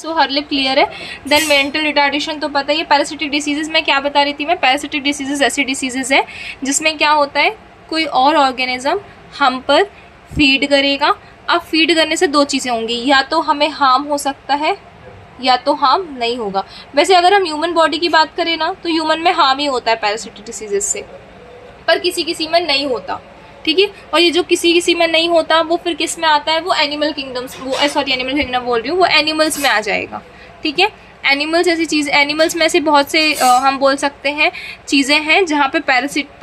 सो हर lip clear है। Then mental retardation तो पता ही है। पैरासिटिक डिसीजेज में क्या बता रही थी मैं, पैरासिटिक डिसीजेज ऐसी डिसीजेज है जिसमें क्या होता है, कोई और ऑर्गेनिज्म हम पर फीड करेगा। अब फीड करने से दो चीज़ें होंगी, या तो हमें हार्म हो सकता है या तो हार्म नहीं होगा। वैसे अगर हम ह्यूमन बॉडी की बात करें ना तो ह्यूमन में हार्म ही होता है पैरासिटिक डिसीजेज से, पर किसी किसी में नहीं होता, ठीक है। और ये जो किसी किसी में नहीं होता वो फिर किस में आता है, वो एनिमल किंगडम्स, वो सॉरी एनिमल किंगडम बोल रही हूँ, वो एनिमल्स में आ जाएगा, ठीक है। एनिमल्स ऐसी चीज़, एनिमल्स में ऐसे बहुत से हम बोल सकते हैं चीज़ें हैं जहाँ पे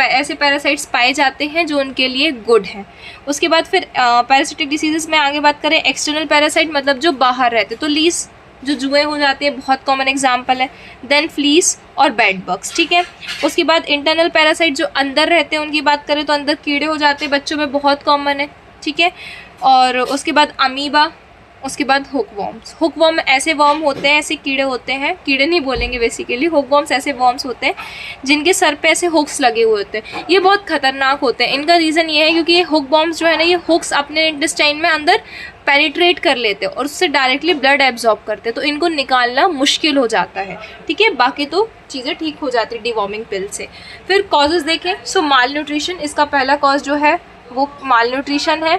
ऐसे पैरासाइट्स पाए जाते हैं जो उनके लिए गुड हैं। उसके बाद फिर पैरासिटिक डिसीजेस में आगे बात करें, एक्सटर्नल पैरासाइट मतलब जो बाहर रहते, तो लीस जो जुए हो जाते हैं बहुत कॉमन एग्जाम्पल है। देन फ्लीस और बेड बग्स, ठीक है। उसके बाद इंटरनल पैरासाइट जो अंदर रहते हैं उनकी बात करें तो अंदर कीड़े हो जाते हैं, बच्चों में बहुत कॉमन है, ठीक है। और उसके बाद अमीबा, उसके बाद हुकवॉर्म्स। हुकवॉर्म ऐसे वर्म होते हैं, ऐसे कीड़े होते हैं, कीड़े नहीं बोलेंगे बेसिकली, हुकवॉर्म्स ऐसे वर्म्स होते हैं जिनके सर पे ऐसे हुक्स लगे हुए होते हैं। ये बहुत खतरनाक होते हैं। इनका रीज़न ये है क्योंकि ये हुकवॉर्म्स जो है ना, ये हुक्स अपने इंटेस्टाइन में अंदर पेनिट्रेट कर लेते हैं और उससे डायरेक्टली ब्लड एब्जॉर्ब करते हैं, तो इनको निकालना मुश्किल हो जाता है, ठीक है। बाकी तो चीज़ें ठीक हो जाती है डिवॉर्मिंग पिल से। फिर कॉजेज़ देखें, सो माल न्यूट्रिशन, इसका पहला कॉज जो है वो माल न्यूट्रिशन है।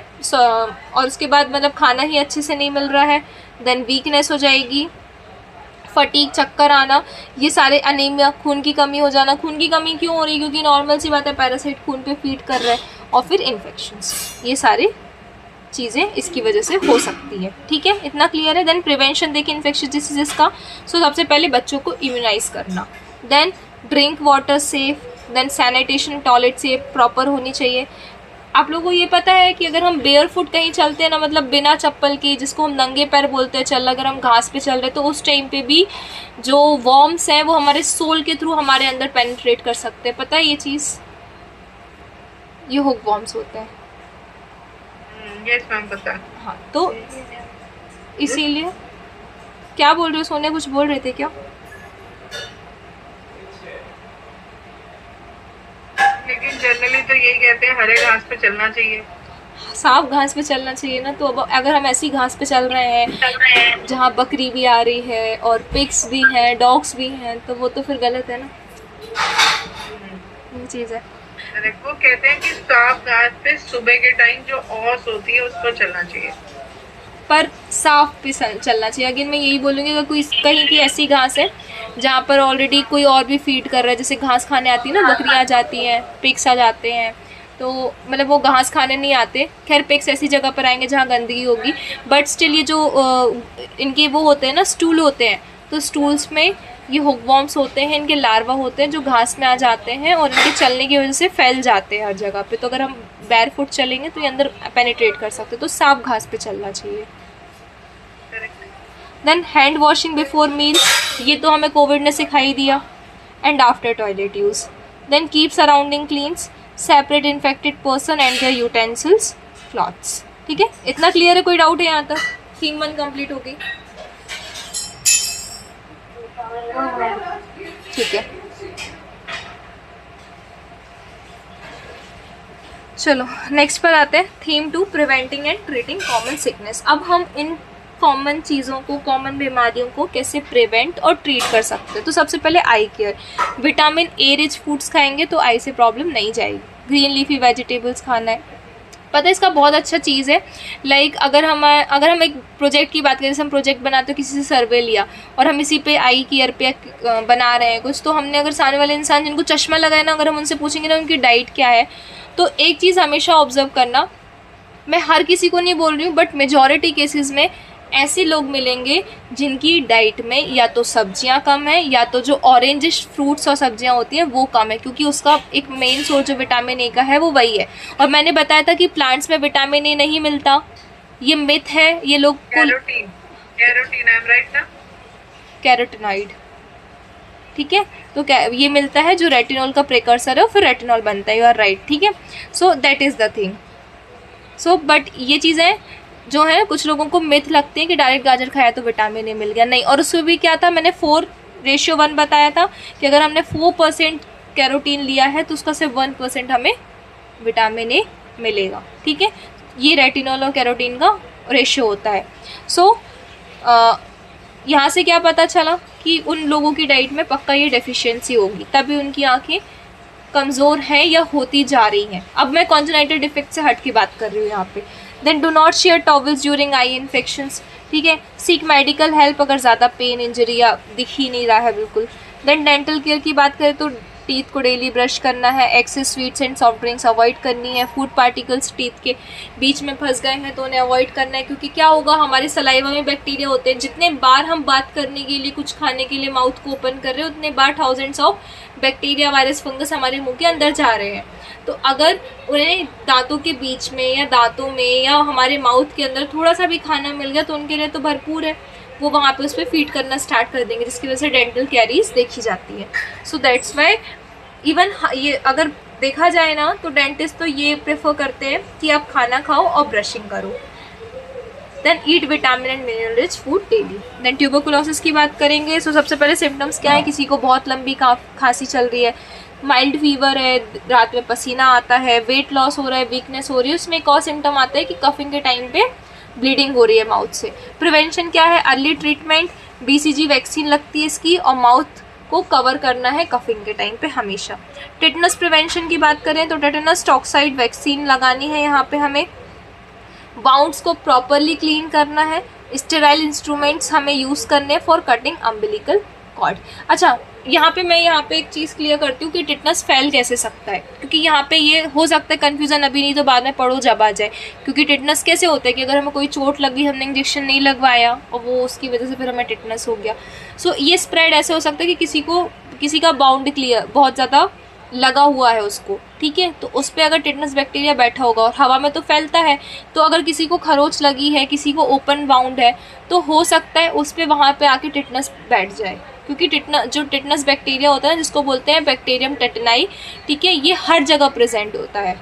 और उसके बाद मतलब खाना ही अच्छे से नहीं मिल रहा है। देन वीकनेस हो जाएगी, फटीग, चक्कर आना, ये सारे, अनीमिया, खून की कमी हो जाना। खून की कमी क्यों हो रही है, क्योंकि नॉर्मल सी बात है पैरासाइट खून पे फीड कर रहा है। और फिर इन्फेक्शंस, ये सारे चीज़ें इसकी वजह से हो सकती है, ठीक है। इतना क्लियर है। देन प्रिवेंशन देखिए इन्फेक्शियस डिसीजेस का, सो सबसे पहले बच्चों को इम्यूनाइज करना। Then drink water safe, then sanitation, toilet safe proper होनी चाहिए। आप लोगों को ये पता है कि अगर हम बेयर फुट कहीं चलते हैं ना, मतलब बिना चप्पल के, जिसको हम नंगे पैर बोलते हैं चल, अगर हम घास पे चल रहे तो उस टाइम पे भी जो वॉर्म्स हैं वो हमारे सोल के थ्रू हमारे अंदर पेनिट्रेट कर सकते हैं, पता है ये चीज़, ये हुक वॉर्म्स होते हैं। यस मैम पता है। हाँ, तो इसीलिए क्या बोल रहे हो सोनिया, कुछ बोल रहे थे क्या? लेकिन जनरली तो यही कहते हैं हरे घास पे चलना चाहिए, साफ घास पे चलना चाहिए ना। तो अब अगर हम ऐसी घास पे चल रहे हैं जहाँ बकरी भी आ रही है और पिग्स भी हैं, डॉग्स भी हैं, तो वो तो फिर गलत है ना, ये चीज़ है। वो कहते हैं कि साफ घास पे सुबह के टाइम जो औस होती है उस पर चलना चाहिए, पर साफ भी चलना चाहिए। अगेन मैं यही बोलूँगी, अगर कोई कहीं की ऐसी घास है जहाँ पर ऑलरेडी कोई और भी फीड कर रहा है, जैसे घास खाने आती है ना, बकरियाँ आ जाती हैं, पिग्स आ जाते हैं, तो मतलब वो घास खाने नहीं आते। खैर पिग्स ऐसी जगह पर आएंगे जहाँ गंदगी होगी, बट स्टिल ये जो इनके वो होते हैं ना, स्टूल होते हैं, तो स्टूल्स में ये हुकवॉर्म्स होते हैं, इनके लार्वा होते हैं जो घास में आ जाते हैं और इनके चलने की वजह से फैल जाते हैं हर जगह पे। तो अगर हम बैर फुट चलेंगे तो ये अंदर पेनिट्रेट कर सकते हैं, तो साफ घास पे चलना चाहिए। Then hand washing before meal, ये तो हमें कोविड ने सिखाई दिया, and after toilet use. Then keep surrounding cleans, separate infected person and their utensils, clothes, ठीक है। इतना क्लियर है, कोई डाउट है यहाँ तक? 3 मंथ कंप्लीट हो गई, ठीक है। चलो नेक्स्ट पर आते हैं, theme 2, preventing and treating common sickness. अब हम इन कॉमन चीज़ों को, कॉमन बीमारियों को कैसे प्रिवेंट और ट्रीट कर सकते हैं। तो सबसे पहले eye care, vitamin A rich foods खाएंगे तो आई से प्रॉब्लम नहीं जाएगी। ग्रीन लीफी वेजिटेबल्स खाना है, पता है इसका बहुत अच्छा चीज़ है। लाइक अगर हम एक प्रोजेक्ट की बात करें, जैसे हम प्रोजेक्ट बनाते हो, किसी से सर्वे लिया और हम इसी पे आई केयर पे बना रहे हैं कुछ, तो हमने अगर सामने वाले इंसान जिनको चश्मा लगाए ना, अगर हम उनसे पूछेंगे ना उनकी डाइट क्या है, तो एक चीज़ हमेशा ऑब्जर्व करना, मैं हर किसी को नहीं बोल रही हूँ बट मेजॉरिटी केसेस में ऐसे लोग मिलेंगे जिनकी डाइट में या तो सब्जियां कम है या तो जो ऑरेंजिश फ्रूट्स और सब्जियां होती हैं वो कम है, क्योंकि उसका एक मेन सोर्स जो विटामिन ए का है वो वही है। और मैंने बताया था कि प्लांट्स में विटामिन ए नहीं मिलता, ये मिथ है, ये लोग कैरोटीनॉइड, ठीक है। तो ये मिलता है जो रेटिनॉल का प्रिकर्सर है, फिर रेटिनॉल बनता है, यू आर राइट, ठीक है। So that is the thing. So but ये चीज़ें जो है कुछ लोगों को मिथ लगती है कि डायरेक्ट गाजर खाया तो विटामिन ए मिल गया, नहीं। और उसमें भी क्या था, मैंने 4:1 बताया था कि अगर हमने 4% कैरोटीन लिया है तो उसका सिर्फ 1% हमें विटामिन ए मिलेगा, ठीक है। ये रेटिनॉल और कैरोटीन का रेशियो होता है। सो यहाँ से क्या पता चला कि उन लोगों की डाइट में पक्का ये डेफिशिएंसी होगी, तभी उनकी आंखें कमज़ोर हैं या होती जा रही हैं। अब मैं कॉन्जेनाइटल डिफेक्ट से हट की बात कर रही हूँ यहाँ पे। Then do not share towels during eye infections, ठीक है। सीक मेडिकल हेल्प अगर ज़्यादा पेन, इंजरी या दिख ही नहीं रहा है बिल्कुल। देन डेंटल केयर की बात करें तो टीथ को डेली ब्रश करना है, excess sweets and soft drinks avoid करनी है, फूड पार्टिकल्स टीथ के बीच में फंस गए हैं तो उन्हें अवॉइड करना है, क्योंकि क्या होगा, हमारे सलाइवा में बैक्टीरिया होते हैं। जितने बार हम बात करने के लिए, कुछ खाने के लिए माउथ को ओपन कर रहे हैं, उतने बार thousands of bacteria, virus, fungus हमारे मुंह के अंदर जा रहे हैं। तो अगर उन्हें दांतों के बीच में या दांतों में या हमारे माउथ के अंदर थोड़ा सा भी खाना मिल गया तो उनके लिए तो भरपूर है, वो वहाँ पे उस पर फीड करना स्टार्ट कर देंगे, जिसकी वजह से डेंटल कैरीज देखी जाती है। सो दैट्स वाई इवन ये अगर देखा जाए ना तो डेंटिस्ट तो ये प्रेफर करते हैं कि आप खाना खाओ और ब्रशिंग करो। Then eat vitamin and mineral rich food daily. Then tuberculosis की बात करेंगे। सो सबसे पहले सिम्टम्स क्या है, किसी को बहुत लंबी खांसी चल रही है, माइल्ड फीवर है, रात में पसीना आता है, वेट लॉस हो रहा है, वीकनेस हो रही है, उसमें एक और सिम्टम आता है कि कफिंग के टाइम पे ब्लीडिंग हो रही है माउथ से। प्रिवेंशन क्या है, अर्ली ट्रीटमेंट, BCG वैक्सीन लगती है इसकी, और माउथ को कवर करना है कफिंग के टाइम पे हमेशा। टेटनस प्रिवेंशन की बात करें तो टेटनस टॉक्साइड वैक्सीन लगानी है यहाँ पे हमें। बाउंड्स को प्रॉपरली क्लीन करना है। स्टेराइल इंस्ट्रूमेंट्स हमें यूज़ करने फॉर कटिंग अम्बिलिकल कॉर्ड। अच्छा, यहाँ पे एक चीज़ क्लियर करती हूँ कि टिटनस फैल कैसे सकता है, क्योंकि यहाँ पे ये हो सकता है कन्फ्यूज़न, अभी नहीं तो बाद में पढ़ो जब आ जाए। क्योंकि टिटनस कैसे होता है कि अगर हमें कोई चोट लगी, हमने इंजेक्शन नहीं लगवाया और वो उसकी वजह से फिर हमें टिटनस हो गया। सो ये स्प्रेड ऐसे हो सकता है कि किसी का बाउंड क्लियर बहुत ज़्यादा लगा हुआ है उसको, ठीक है, तो उस पर अगर टिटनस बैक्टीरिया बैठा होगा और हवा में तो फैलता है, तो अगर किसी को खरोच लगी है, किसी को ओपन बाउंड है, तो हो सकता है उस पर वहाँ पे आके टिटनस बैठ जाए। क्योंकि टिटनस बैक्टीरिया होता है जिसको बोलते हैं बैक्टीरियम टेटनाई, ठीक है, ये हर जगह प्रेजेंट होता है।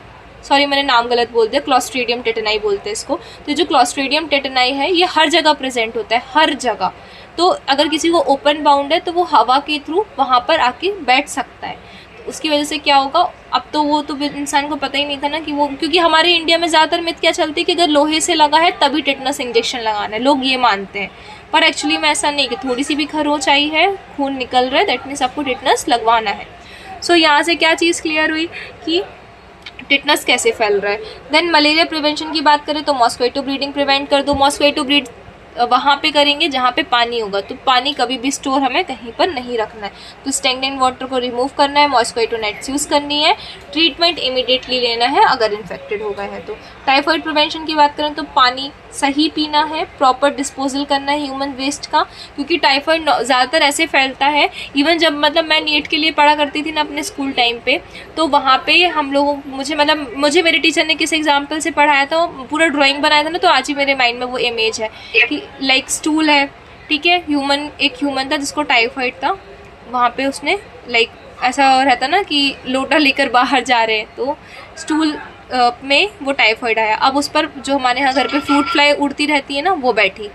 सॉरी मैंने नाम गलत बोल दिया, क्लॉस्ट्रीडियम टेटनाई बोलते हैं इसको। तो जो क्लॉस्ट्रीडियम टेटनाई है ये हर जगह प्रेजेंट होता है, हर जगह। तो अगर किसी को ओपन बाउंड है तो वो हवा के थ्रू वहाँ पर आके बैठ सकता है। उसकी वजह से क्या होगा, अब तो वो तो इंसान को पता ही नहीं था ना कि वो, क्योंकि हमारे इंडिया में ज़्यादातर मिथ क्या चलती है कि अगर लोहे से लगा है तभी टिटनस इंजेक्शन लगाना है, लोग ये मानते हैं। पर एक्चुअली में ऐसा नहीं, कि थोड़ी सी भी खरोच आई है, खून निकल रहा है, दैट मीन्स आपको टिटनस लगवाना है। सो यहाँ से क्या चीज़ क्लियर हुई कि टिटनस कैसे फैल रहा है। देन मलेरिया प्रिवेंशन की बात करें तो मॉस्क्विटो ब्रीडिंग प्रिवेंट कर दो। मॉस्क्विटो ब्रीड वहाँ पे करेंगे जहाँ पे पानी होगा, तो पानी कभी भी स्टोर हमें कहीं पर नहीं रखना है। तो स्टैग्नेंट वाटर को रिमूव करना है, मॉस्क्विटो नेट्स यूज़ करनी है, ट्रीटमेंट इमीडिएटली लेना है अगर इन्फेक्टेड हो गए हैं तो। टाइफाइड प्रिवेंशन की बात करें तो पानी सही पीना है, प्रॉपर डिस्पोजल करना है ह्यूमन वेस्ट का, क्योंकि टाइफाइड ज़्यादातर ऐसे फैलता है। इवन जब मैं नीट के लिए पढ़ा करती थी ना अपने स्कूल टाइम पे, तो वहाँ पे हम लोगों मुझे मेरे टीचर ने किस एग्जाम्पल से पढ़ाया था, पूरा ड्राइंग बनाया था ना, तो आज ही मेरे माइंड में वो इमेज है कि लाइक स्टूल है, ठीक है, एक ह्यूमन था जिसको टाइफाइड था, वहाँ पे उसने लाइक ऐसा रहता ना कि लोटा लेकर बाहर जा रहे हैं, तो स्टूल में वो टाइफाइड आया। अब उस पर जो हमारे यहाँ घर पे फ्रूट फ्लाई उड़ती रहती है ना, वो बैठी।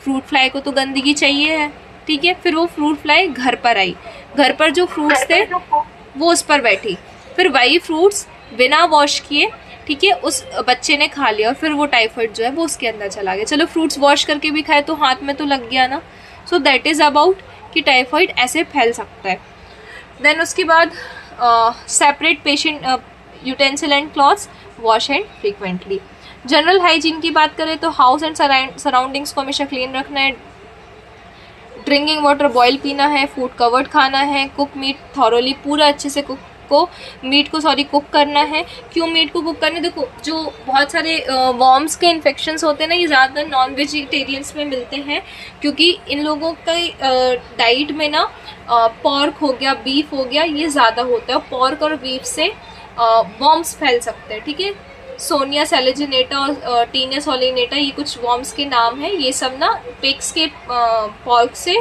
फ्रूट फ्लाई को तो गंदगी चाहिए है, ठीक है, फिर वो फ्रूट फ्लाई घर पर आई, घर पर जो फ्रूट्स थे वो उस पर बैठी, फिर वही फ्रूट्स बिना वॉश किए, ठीक है, उस बच्चे ने खा लिया और फिर वो टाइफाइड जो है वो उसके अंदर चला गया। चलो फ्रूट्स वॉश करके भी खाए तो हाथ में तो लग गया ना। सो दैट इज़ अबाउट कि टाइफाइड ऐसे फैल सकता है। देन उसके बाद separate patient utensil and clothes, wash hand frequently. General hygiene की बात करें तो हाउस एंड सराउंडिंग्स को हमेशा क्लीन रखना है, ड्रिंकिंग वाटर बॉयल पीना है, फूड कवर्ड खाना है, कुक मीट थॉरोली, पूरा अच्छे से मीट को कुक करना है। क्यों मीट को कुक करना है, देखो जो बहुत सारे वॉर्म्स के इन्फेक्शंस होते हैं ना, ये ज़्यादातर नॉन वेजिटेरियंस में मिलते हैं, क्योंकि इन लोगों का डाइट में ना पॉर्क हो गया, बीफ हो गया, ये ज़्यादा होता है। पॉर्क और बीफ से वॉर्म्स फैल सकते हैं, ठीक है। सोनिया सेलेजिनेटा और टीनिया सोलिनेटा, ये कुछ वॉर्म्स के नाम हैं। ये सब ना पिग्स के पॉर्क से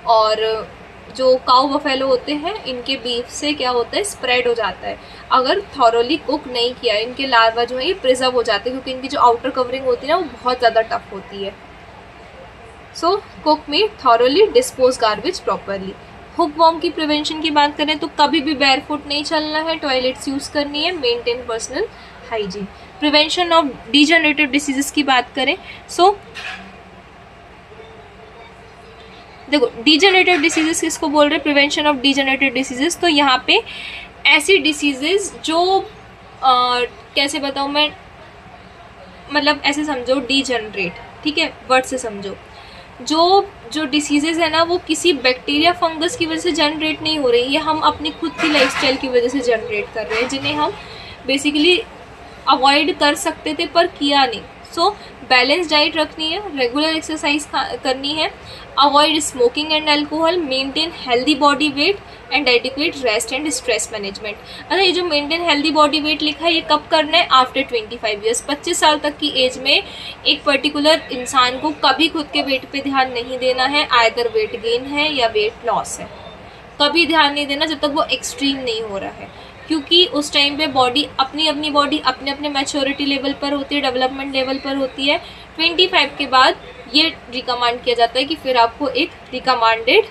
और जो काऊ बफेलो होते हैं इनके बीफ से क्या होता है, स्प्रेड हो जाता है। अगर थॉरोली कुक नहीं किया, इनके लार्वा जो है ये प्रिजर्व हो जाते हैं, क्योंकि इनकी जो आउटर कवरिंग होती है ना वो बहुत ज़्यादा टफ होती है। सो cook meet thoroughly, dispose garbage properly. Hook warm की प्रिवेंशन की बात करें तो कभी भी बैरफुट नहीं चलना है, टॉयलेट्स यूज़ करनी है, maintain personal hygiene. Prevention of degenerative diseases की बात करें देखो डीजेनरेटिव डिसीजेस किसको बोल रहे हैं, प्रिवेंशन ऑफ डीजेनरेटिव डिसीजेस। तो यहाँ पे ऐसी डिसीजेस जो कैसे बताऊँ मैं, मतलब ऐसे समझो डीजनरेट, ठीक है, वर्ड से समझो, जो डिसीजेज है ना वो किसी बैक्टीरिया फंगस की वजह से जनरेट नहीं हो रही, ये हम अपनी खुद की लाइफस्टाइल की वजह से जनरेट कर रहे हैं, जिन्हें हम बेसिकली अवॉइड कर सकते थे पर किया नहीं। सो बैलेंस डाइट रखनी है, रेगुलर एक्सरसाइज करनी है, avoid smoking and alcohol, maintain healthy body weight and adequate rest and stress management. अच्छा, ये जो मेंटेन हेल्दी बॉडी वेट लिखा है ये कब करना है, आफ्टर 25 ईयर्स, 25 साल तक की एज में एक पर्टिकुलर इंसान को कभी खुद के वेट पे ध्यान नहीं देना है, आइदर वेट गेन है या वेट लॉस है, कभी ध्यान नहीं देना जब तक वो एक्सट्रीम नहीं हो रहा है, क्योंकि उस टाइम पे बॉडी अपनी बॉडी अपने अपने मैच्योरिटी लेवल पर होती है, डेवलपमेंट लेवल पर होती है। 25 के बाद ये रिकमेंड किया जाता है कि फिर आपको एक रिकमेंडेड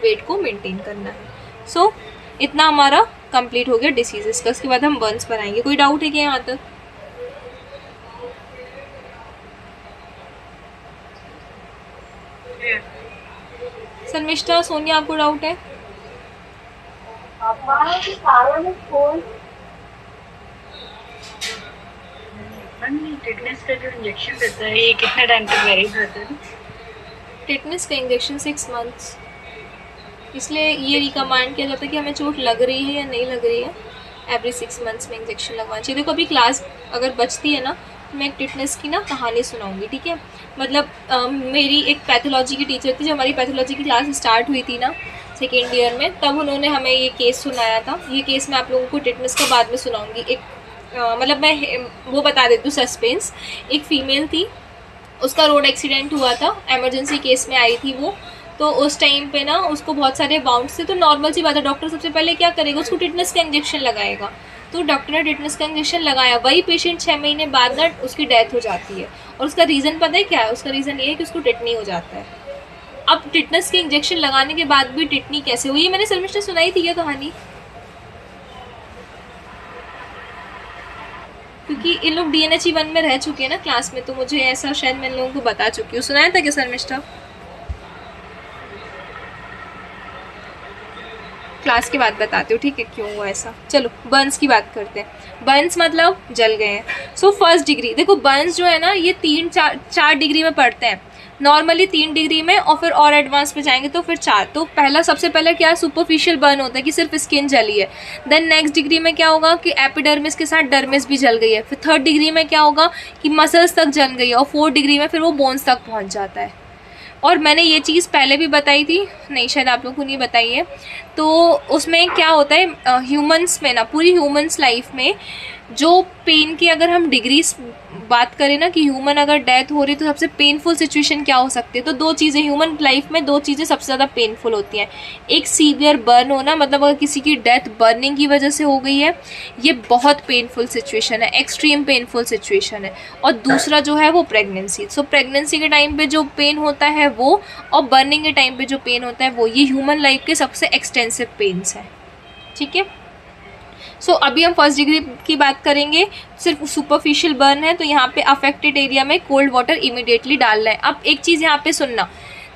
वेट को मेंटेन करना है। सो इतना हमारा कंप्लीट हो गया डिसीजेस का। उसके बाद हम बर्न्स बनाएंगे। कोई डाउट है क्या यहाँ तक? शर्मिष्ठा, सोनिया, आपको डाउट है? टिटनेस का जो इंजेक्शन देता है ये कितने टाइम तक वैरी रहता है? टिटनेस का इंजेक्शन 6 मंथ्स, इसलिए ये रिकमेंड किया जाता है कि हमें चोट लग रही है या नहीं लग रही है, एवरी 6 मंथ्स में इंजेक्शन लगवाना चाहिए। देखो अभी क्लास अगर बचती है ना तो मैं एक टिटनेस की ना कहानी सुनाऊंगी, ठीक है। मतलब मेरी एक पैथोलॉजी की टीचर थी, जब हमारी पैथोलॉजी की क्लास स्टार्ट हुई थी ना सेकेंड ईयर में, तब उन्होंने हमें ये केस सुनाया था। ये केस मैं आप लोगों को टिटनेस का बाद में सुनाऊंगी। एक मतलब मैं वो बता देती हूँ सस्पेंस। एक फ़ीमेल थी, उसका रोड एक्सीडेंट हुआ था, एमरजेंसी केस में आई थी वो। तो उस टाइम पे ना उसको बहुत सारे बाउंड्स थे, तो नॉर्मल सी बात है, डॉक्टर सबसे पहले क्या करेगा, उसको टिटनेस का इंजेक्शन लगाएगा। तो डॉक्टर ने टिटनेस का इंजेक्शन लगाया, वही पेशेंट 6 महीने बाद ना उसकी डेथ हो जाती है। और उसका रीज़न पता है क्या है? उसका रीज़न ये है कि उसको टिटनी हो जाता है। अब टिटनेस के इंजेक्शन लगाने के बाद भी टिटनी कैसे हुई? ये मैंने शर्मिष्ठा सुनाई थी क्या कहानी? क्योंकि इन लोग DNH 1 में रह चुके हैं ना क्लास में, तो मुझे ऐसा शायद मैं इन लोगों को बता चुकी हूँ। सुनाया था क्या शर्मिष्ठा? क्लास के बाद बताती हूँ, ठीक है, क्यों हुआ ऐसा। चलो बर्न्स की बात करते हैं। बर्न्स मतलब जल गए हैं। सो फर्स्ट डिग्री, देखो बर्न्स जो है ना ये 3-4 डिग्री में पड़ते हैं। नॉर्मली 3 डिग्री में, और फिर और एडवांस पे जाएंगे तो फिर 4। तो पहला सबसे पहले क्या सुपरफिशियल बर्न होता है कि सिर्फ स्किन जली है। देन नेक्स्ट डिग्री में क्या होगा कि एपिडर्मिस के साथ डर्मिस भी जल गई है। फिर 3rd डिग्री में क्या होगा कि मसल्स तक जल गई है। और 4th डिग्री में फिर वो बोन्स तक पहुँच जाता है। और मैंने ये चीज़ पहले भी बताई थी, नहीं शायद आप लोगों को नहीं बताई है। तो उसमें क्या होता है, ह्यूमंस में ना, पूरी ह्यूमंस लाइफ में जो पेन की अगर हम डिग्री बात करें ना कि ह्यूमन अगर डेथ हो रही तो सबसे पेनफुल सिचुएशन क्या हो सकती है, तो 2 चीज़ें ह्यूमन लाइफ में, 2 चीज़ें सबसे ज़्यादा पेनफुल होती हैं। एक सीवियर बर्न होना, मतलब अगर किसी की डेथ बर्निंग की वजह से हो गई है, ये बहुत पेनफुल सिचुएशन है, एक्सट्रीम पेनफुल सिचुएशन है। और दूसरा जो है वो प्रेगनेंसी। सो प्रेगनेंसी के टाइम पे जो पेन होता है वो, और बर्निंग के टाइम पे जो पेन होता है वो, ये ह्यूमन लाइफ के सबसे एक्सटेंसिव पेन्स हैं, ठीक है। सो अभी हम फर्स्ट डिग्री की बात करेंगे। सिर्फ सुपरफिशियल बर्न है तो यहाँ पे अफेक्टेड एरिया में कोल्ड वाटर इमीडिएटली डालना है। अब एक चीज़ यहाँ पे सुनना,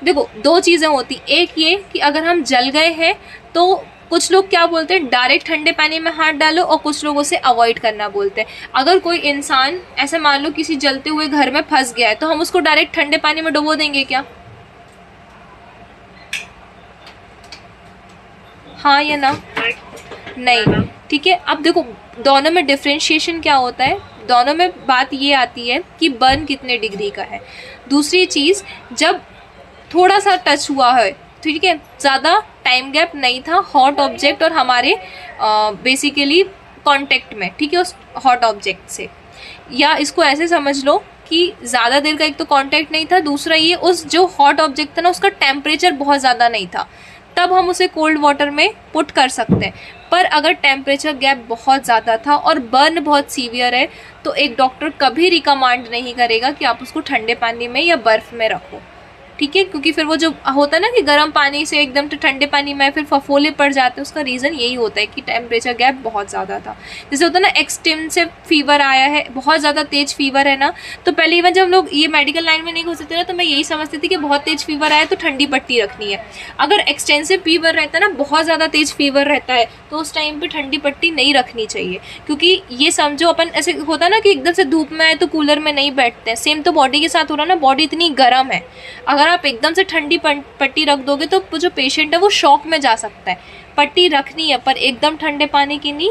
देखो 2 चीज़ें होती, एक ये कि अगर हम जल गए हैं तो कुछ लोग क्या बोलते हैं, डायरेक्ट ठंडे पानी में हाथ डालो, और कुछ लोग उसे अवॉइड करना बोलते हैं। अगर कोई इंसान ऐसे मान लो किसी जलते हुए घर में फंस गया है तो हम उसको डायरेक्ट ठंडे पानी में डुबो देंगे क्या? हाँ या ना? नहीं, ठीक है। अब देखो दोनों में डिफ्रेंशिएशन क्या होता है, दोनों में बात ये आती है कि बर्न कितने डिग्री का है। दूसरी चीज़, जब थोड़ा सा टच हुआ है, ठीक है, ज़्यादा टाइम गैप नहीं था हॉट ऑब्जेक्ट और हमारे बेसिकली कांटेक्ट में, ठीक है, उस हॉट ऑब्जेक्ट से, या इसको ऐसे समझ लो कि ज़्यादा देर का एक तो कांटेक्ट नहीं था, दूसरा ये उस जो हॉट ऑब्जेक्ट था ना उसका टेम्परेचर बहुत ज़्यादा नहीं था, तब हम उसे कोल्ड वाटर में पुट कर सकते हैं। पर अगर टेम्परेचर गैप बहुत ज़्यादा था और बर्न बहुत सीवियर है तो एक डॉक्टर कभी रिकमेंड नहीं करेगा कि आप उसको ठंडे पानी में या बर्फ़ में रखो, ठीक है, क्योंकि फिर वो जो होता है ना कि गर्म पानी से एकदम से ठंडे पानी में फिर फफोले पड़ जाते हैं, उसका रीज़न यही होता है कि टेम्परेचर गैप बहुत ज़्यादा था। जैसे होता है ना एक्सटेंसिव फीवर आया है, बहुत ज़्यादा तेज फीवर है ना, तो पहले इवन जब लोग ये मेडिकल लाइन में नहीं घुसते थे ना, तो मैं यही समझती थी कि बहुत तेज फीवर आया तो ठंडी पट्टी रखनी है। अगर एक्सटेंसिव फीवर रहता है ना, बहुत ज़्यादा तेज फीवर रहता है, तो उस टाइम पर ठंडी पट्टी नहीं रखनी चाहिए, क्योंकि ये समझो अपन ऐसे होता है ना कि एकदम से धूप में आए तो कूलर में नहीं बैठते हैं, सेम तो बॉडी के साथ हो रहा है ना, बॉडी इतनी गर्म है, अगर आप एकदम से ठंडी पट्टी रख दोगे तो जो पेशेंट है वो शॉक में जा सकता है। पट्टी रखनी है पर एकदम ठंडे पानी की नहीं,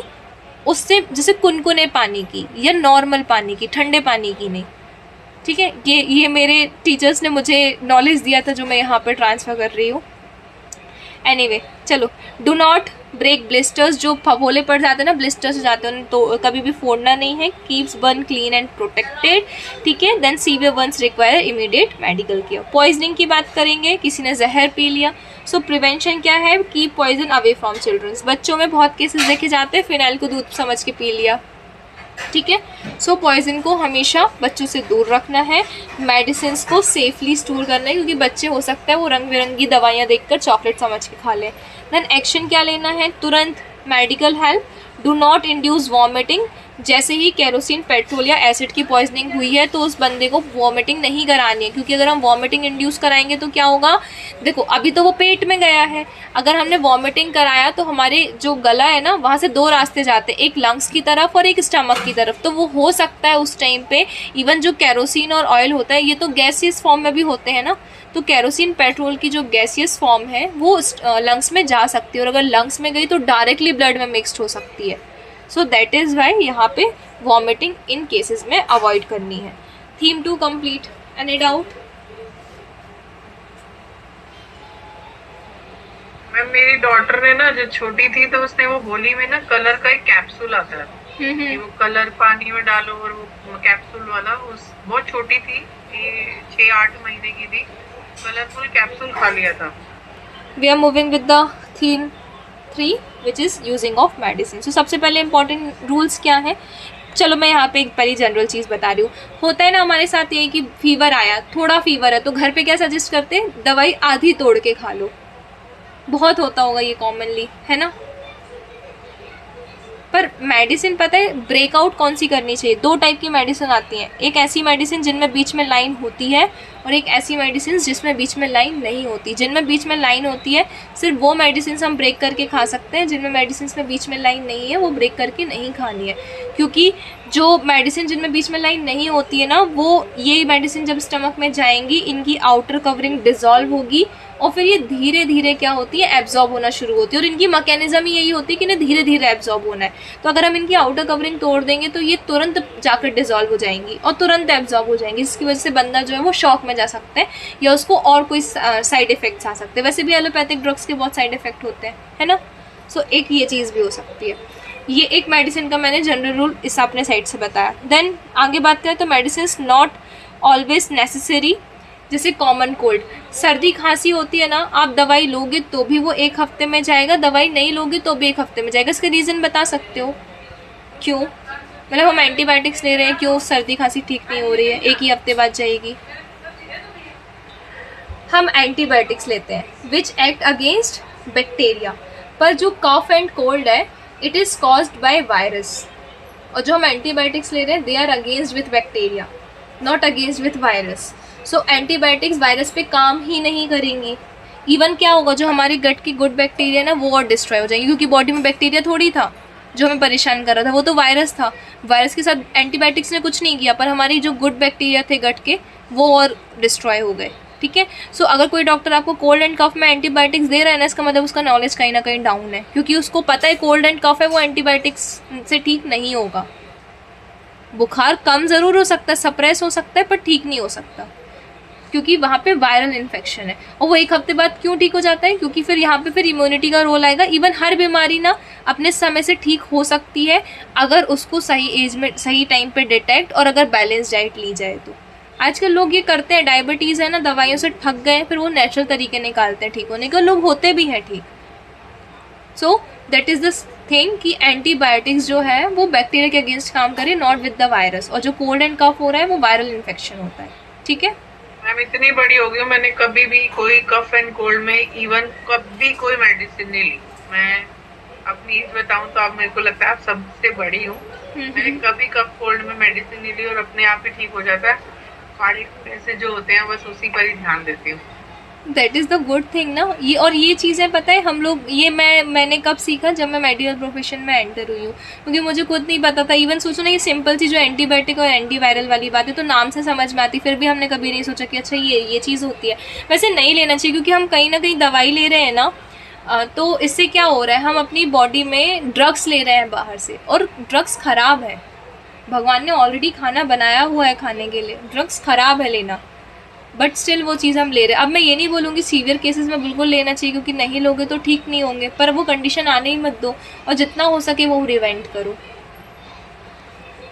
उससे जैसे कुनकुने पानी की या नॉर्मल पानी की, ठंडे पानी की नहीं, ठीक है। ये मेरे टीचर्स ने मुझे नॉलेज दिया था जो मैं यहाँ पर ट्रांसफ़र कर रही हूँ। एनीवे चलो, डू नॉट ब्रेक ब्लिस्टर्स, जो फफोले पड़ जाते हैं ना, ब्लिस्टर्स हो जाते हैं, तो कभी भी फोड़ना नहीं है। Keeps burn clean and protected, ठीक है। Then severe ones require immediate medical care. Poisoning की बात करेंगे, किसी ने जहर पी लिया, सो प्रिवेंशन क्या है, keep poison away from childrens. बच्चों में बहुत केसेस देखे जाते हैं, फिनाइल को दूध समझ के पी लिया, ठीक है। सो पॉइजन को हमेशा बच्चों से दूर रखना है। मेडिसिन को सेफली स्टोर करना है, क्योंकि बच्चे हो सकता है वो रंग बिरंगी दवाइयाँ देखकर चॉकलेट समझ के खा लें। देन एक्शन क्या लेना है, तुरंत medical help. Do not induce vomiting, जैसे ही केरोसिन, पेट्रोल या एसिड की पॉइजनिंग हुई है तो उस बंदे को वॉमिटिंग नहीं करानी है, क्योंकि अगर हम वॉमिटिंग इंड्यूस कराएंगे तो क्या होगा, देखो अभी तो वो पेट में गया है, अगर हमने वॉमिटिंग कराया तो हमारे जो गला है ना, वहाँ से दो रास्ते जाते हैं, एक लंग्स की तरफ और एक स्टमक की तरफ, तो वो हो सकता है उस टाइम पे इवन जो केरोसिन और ऑयल होता है, ये तो गैसियस फॉर्म में भी होते हैं ना, तो केरोसिन, पेट्रोल की जो गैसियस फॉर्म है वो लंग्स में जा सकती है, और अगर लंग्स में गई तो डायरेक्टली ब्लड में मिक्सड हो सकती है। सो दैट इज़ वाई यहाँ पे वॉमिटिंग इन केसेस में अवॉइड करनी है। Theme 2 complete. Any doubt? Ma'am मेरी डॉटर ने ना, जो छोटी थी तो उसने वो होली में ना कलर का एक कैप्सूल आता है, कि वो कलर पानी में डालो और वो कैप्सूल वाला, उस बहुत छोटी थी, 6-8 महीने की थी, कलरफुल कैप्सूल खा लिया था। We are moving with the theme 3 which is using of medicine. So सबसे पहले इंपॉर्टेंट रूल्स क्या है, चलो मैं यहाँ पे एक पहली जनरल चीज़ बता रही हूँ। होता है ना हमारे साथ ये कि फीवर आया, थोड़ा फीवर है, तो घर पे क्या सजेस्ट करते हैं, दवाई आधी तोड़ के खा लो। बहुत होता होगा ये कॉमनली, है ना। पर मेडिसिन पता है ब्रेकआउट कौन सी करनी चाहिए, 2 टाइप की मेडिसिन आती हैं, एक ऐसी मेडिसिन जिनमें बीच में लाइन होती है और एक ऐसी मेडिसिन जिसमें बीच में लाइन नहीं होती। जिनमें बीच में लाइन होती है सिर्फ वो मेडिसिन हम ब्रेक करके खा सकते हैं, जिनमें मेडिसिन में बीच में लाइन नहीं है वो ब्रेक करके नहीं खानी है, क्योंकि जो मेडिसिन जिनमें बीच में लाइन नहीं होती है ना, वो ये मेडिसिन जब स्टमक में जाएंगी, इनकी आउटर कवरिंग डिजॉल्व होगी और फिर ये धीरे धीरे क्या होती है, एब्जॉर्ब होना शुरू होती है, और इनकी मैकेनिज्म ही यही होती है कि इन्हें धीरे धीरे एब्जॉर्ब होना है। तो अगर हम इनकी आउटर कवरिंग तोड़ देंगे तो ये तुरंत जाकर डिजॉल्व हो जाएंगी और तुरंत एब्जॉर्ब हो जाएंगी, जिसकी वजह से बंदा जो है वो शॉक में जा सकता है या उसको और कोई साइड इफेक्ट्स आ सकते हैं। वैसे भी एलोपैथिक ड्रग्स के बहुत साइड इफेक्ट होते हैं, है ना। सो एक ये चीज़ भी हो सकती है। ये एक मेडिसिन का मैंने जनरल रूल इस अपने साइड से बताया। देन आगे बात करें तो मेडिसिन नॉट ऑलवेज नेसेसरी, जैसे कॉमन कोल्ड, सर्दी खांसी होती है ना, आप दवाई लोगे तो भी वो 1 हफ्ते में जाएगा, दवाई नहीं लोगे तो भी 1 हफ्ते में जाएगा। इसका रीज़न बता सकते हो क्यों? मतलब हम एंटीबायोटिक्स ले रहे हैं, क्यों सर्दी खांसी ठीक नहीं हो रही है, 1 ही हफ्ते बाद जाएगी। हम एंटीबायोटिक्स लेते हैं विच एक्ट अगेंस्ट बैक्टीरिया, पर जो कफ एंड कोल्ड है it is caused by virus, और जो हम एंटीबायोटिक्स ले रहे हैं they are against with bacteria, not against with virus. So antibiotics virus पे काम ही नहीं करेंगी। इवन क्या होगा, जो हमारी गट की गुड बैक्टीरिया ना वो और डिस्ट्रॉय हो जाएंगी, क्योंकि बॉडी में बैक्टीरिया थोड़ी था जो हमें परेशान कर रहा था, वो तो वायरस था। वायरस के साथ एंटीबायोटिक्स ने कुछ नहीं किया, पर हमारी जो गुड बैक्टीरिया थे गट के वो और डिस्ट्रॉय हो गए, ठीक है। सो अगर कोई डॉक्टर आपको कोल्ड एंड कफ में एंटीबायोटिक्स दे रहा है ना, इसका मतलब उसका नॉलेज कहीं ना कहीं डाउन है, क्योंकि उसको पता है कोल्ड एंड कफ है वो एंटीबायोटिक्स से ठीक नहीं होगा। बुखार कम ज़रूर हो सकता है, सप्रेस हो सकता है, पर ठीक नहीं हो सकता, क्योंकि वहाँ पे वायरल इन्फेक्शन है। और वो 1 हफ्ते बाद क्यों ठीक हो जाता है, क्योंकि फिर यहाँ पे फिर इम्यूनिटी का रोल आएगा। इवन हर बीमारी ना अपने समय से ठीक हो सकती है अगर उसको सही एज में सही टाइम पे डिटेक्ट और अगर बैलेंस डाइट ली जाए तो। आजकल लोग ये करते हैं, डायबिटीज़ है ना, दवाइयों से ठग गए, फिर वो नेचुरल तरीके निकालते हैं ठीक होने के, लोग होते भी हैं ठीक। So that is the thing कि एंटीबायोटिक्स जो है वो बैक्टीरिया के अगेंस्ट काम करे, नॉट विद द वायरस, और जो कोल्ड एंड कफ हो रहा है वो वायरल इन्फेक्शन होता है, ठीक है। मैम इतनी बड़ी हो गई हूँ, मैंने कभी भी कोई कफ एंड कोल्ड में इवन कभी कोई मेडिसिन नहीं ली। मैं अपनी एज बताऊं तो आप, मेरे को लगता है आप सबसे बड़ी हूँ। मैंने कभी कफ कोल्ड में मेडिसिन नहीं ली और अपने आप ही ठीक हो जाता है। खाली पैसे जो होते हैं बस उसी पर ही ध्यान देती हूँ। That is the good thing ना। ये और ये चीज़ें पता है हम लोग, ये मैंने कब सीखा, जब मैं मेडिकल प्रोफेशन में एंटर हुई हूँ, क्योंकि मुझे खुद नहीं पता था। इवन सोचो ना, ये सिंपल सी जो एंटीबायोटिक और एंटीवायरल वाली बात है तो नाम से समझ में आती, फिर भी हमने कभी नहीं सोचा कि अच्छा ये चीज़ होती है। वैसे नहीं लेना चाहिए, क्योंकि हम कहीं ना कहीं दवाई ले रहे हैं ना, तो इससे क्या हो रहा है, हम अपनी बॉडी में ड्रग्स ले रहे हैं बाहर से, और ड्रग्स ख़राब है। भगवान ने ऑलरेडी खाना बनाया हुआ है खाने के लिए, ड्रग्स ख़राब है लेना, बट स्टिल वो चीज़ हम ले रहे हैं। अब मैं ये नहीं बोलूँगी सीवियर केसेस में बिल्कुल लेना चाहिए, क्योंकि नहीं लोगे तो ठीक नहीं होंगे, पर वो कंडीशन आने ही मत दो, और जितना हो सके वो प्रिवेंट करो।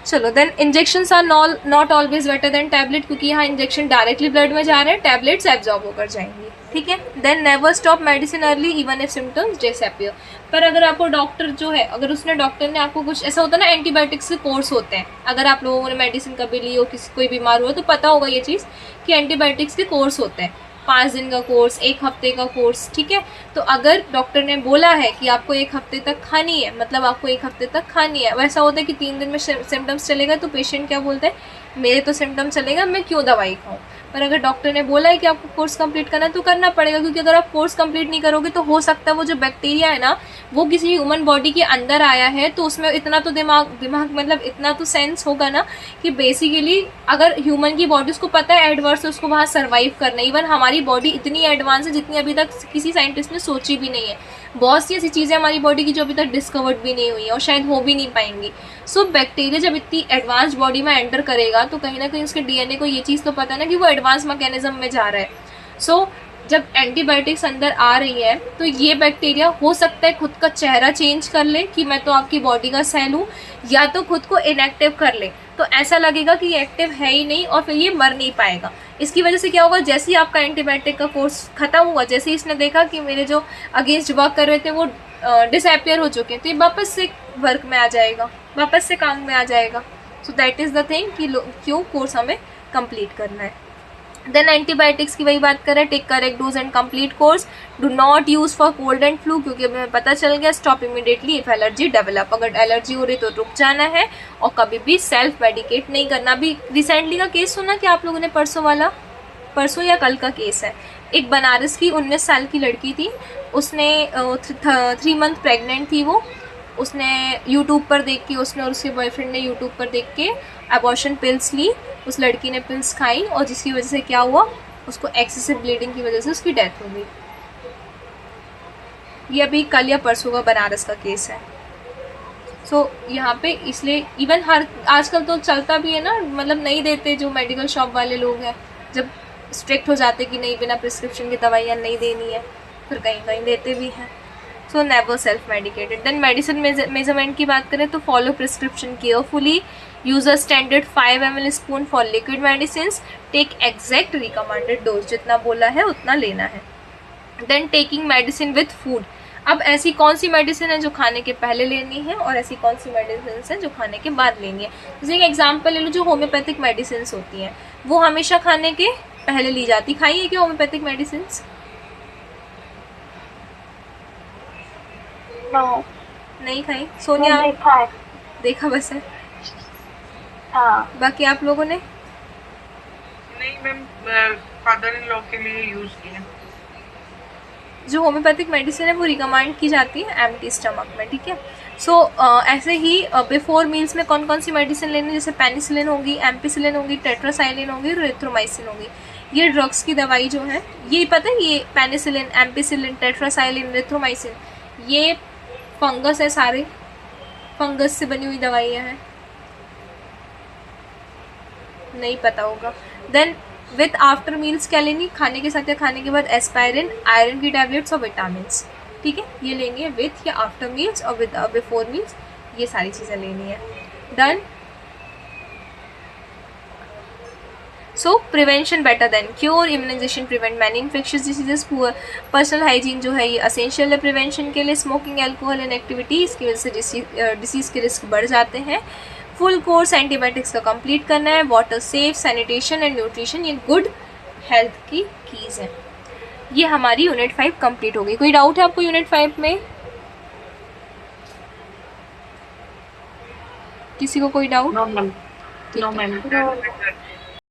चलो then, injections are not always better than tablet, क्योंकि यहाँ इंजेक्शन डायरेक्टली ब्लड में जा रहे हैं, टैबलेट्स एब्जॉर्ब होकर जाएंगी, ठीक है। Then never stop medicine early even if symptoms disappear. पर अगर आपको डॉक्टर जो है, अगर डॉक्टर ने आपको कुछ ऐसा होता है ना, एंटीबायोटिक्स के कोर्स होते हैं, अगर आप लोगों ने मेडिसिन कभी ली हो, किसी कोई बीमार हुआ तो पता होगा ये चीज़ कि एंटीबायोटिक्स के कोर्स होते हैं, 5 दिन का कोर्स, 1 हफ्ते का कोर्स, ठीक है। तो अगर डॉक्टर ने बोला है कि आपको 1 हफ्ते तक खानी है, मतलब आपको 1 हफ्ते तक खानी है। वैसा होता है कि 3 दिन में सिम्टम्स चलेगा तो पेशेंट क्या बोलता है, मेरे तो सिम्टम्स चलेगा, मैं क्यों दवाई खाऊं। पर अगर डॉक्टर ने बोला है कि आपको कोर्स कंप्लीट करना है तो करना पड़ेगा, क्योंकि अगर आप कोर्स कंप्लीट नहीं करोगे तो हो सकता है वो जो बैक्टीरिया है ना, वो किसी ह्यूमन बॉडी के अंदर आया है, तो उसमें इतना तो दिमाग मतलब इतना तो सेंस होगा ना कि बेसिकली अगर ह्यूमन की बॉडी, उसको पता है एडवर्स है, उसको वहाँ सर्वाइव करना। इवन हमारी बॉडी इतनी एडवांस है जितनी अभी तक किसी साइंटिस्ट ने सोची भी नहीं है। बहुत सी ऐसी चीज़ें हमारी बॉडी की जो अभी तक डिस्कवर्ड भी नहीं हुई है और शायद हो भी नहीं पाएंगी। सो बैक्टीरिया जब इतनी एडवांस बॉडी में एंटर करेगा तो कहीं ना कहीं उसके डीएनए को ये चीज़ तो पता है ना कि वो एडवांस मैकेनिज्म में जा रहा है। सो जब एंटीबायोटिक्स अंदर आ रही है तो ये बैक्टीरिया हो सकता है खुद का चेहरा चेंज कर ले कि मैं तो आपकी बॉडी का सेल हूँ, या तो खुद को इनएक्टिव कर ले, तो ऐसा लगेगा कि ये एक्टिव है ही नहीं और फिर ये मर नहीं पाएगा। इसकी वजह से क्या होगा, जैसे ही आपका एंटीबायोटिक का कोर्स खत्म हुआ, जैसे ही इसने देखा कि मेरे जो अगेंस्ट वर्क कर रहे थे वो डिसअपियर हो चुके हैं, तो ये वापस से वर्क में आ जाएगा, वापस से काम में आ जाएगा। So that is the thing कि क्यों कोर्स हमें कंप्लीट करना है। देन एंटीबायोटिक्स की वही बात करें, take correct dose and complete course, do not use for cold and flu, क्योंकि हमें पता चल गया, stop immediately if allergy develop, अगर एलर्जी हो रही तो रुक जाना है, और कभी भी सेल्फ मेडिकेट नहीं करना। अभी रिसेंटली का केस सुना कि आप लोगों ने, परसों या कल का केस है, एक बनारस की 19 साल की लड़की थी, उसने 3 मंथ प्रेग्नेंट थी वो, उसने यूट्यूब पर देख के, उसने और उसके बॉयफ्रेंड ने यूट्यूब पर देख के अबॉर्शन पिल्स ली, उस लड़की ने पिल्स खाई और जिसकी वजह से क्या हुआ, उसको एक्सेसिव ब्लीडिंग की वजह से उसकी डेथ हो गई। ये अभी कल या परसों का बनारस का केस है। सो यहाँ पे इसलिए इवन आजकल तो चलता भी है ना, मतलब नहीं देते जो मेडिकल शॉप वाले लोग हैं, जब स्ट्रिक्ट हो जाते कि नहीं बिना प्रिस्क्रिप्शन की दवाइयाँ नहीं देनी है, फिर कहीं कहीं देते भी हैं। So never self medicated. Then medicine measurement की बात करें तो follow prescription carefully, use a standard 5 ml spoon for liquid medicine, take exact recommended dose, जितना बोला है उतना लेना है। Then taking medicine with food, अब ऐसी कौन सी मेडिसिन है जो खाने के पहले लेनी है और ऐसी कौन सी मेडिसिन है जो खाने के बाद लेनी है। जैसे एक एग्जाम्पल ले लो, जो होम्योपैथिक मेडिसिन होती हैं वो हमेशा खाने के पहले ली जाती। खाई है क्या होम्योपैथिक मेडिसिन? नहीं खाई? सोनिया देखा बस है। हाँ। बाकी आप लोगों ने? नहीं मैम, फादर इन लॉ के लिए यूज किया। जो होम्योपैथिक मेडिसिन है वो रिकमेंड की जाती है एम्प्टी स्टमक में, ठीक है। सो ऐसे ही बिफोर मील्स में कौन कौन सी मेडिसिन लेनी, जैसे पेनिसिलिन होगी, एम्पिसिलिन होगी, टेट्रासाइलिन होगी, एरिथ्रोमाइसिन होगी। ये ड्रग्स की दवाई जो है, ये पता है, ये पेनिसिलिन, एम्पिसिलिन, टेट्रासाइलिन, एरिथ्रोमाइसिन, ये फंगस है, सारे फंगस से बनी हुई दवाइयाँ हैं, नहीं पता होगा। देन विथ आफ्टर मील्स क्या लेनी, खाने के साथ या खाने के बाद एस्पायरिन, आयरन की टैबलेट्स और विटामिन्स, ठीक है, ये लेनी है विथ या आफ्टर मील्स और विद बिफोर मील्स, ये सारी चीज़ें लेनी है। Done. So prevention better than cure, immunisation prevent many infectious diseases, poor personal hygiene जो है ये असेंशियल है प्रिवेंशन के लिए। स्मोकिंग, एल्कोहल एंड एक्टिविटी, इसकी वजह से डिसीज़ के रिस्क बढ़ जाते हैं। फुल कोर्स एंटीबायोटिक्स का कंप्लीट करना है। Water safe, sanitation and nutrition, ये गुड हेल्थ की कीज़ हैं। ये हमारी यूनिट 5 कंप्लीट हो गई। कोई डाउट है आपको यूनिट 5 में? किसी को कोई doubt? No ma'am, no ma'am.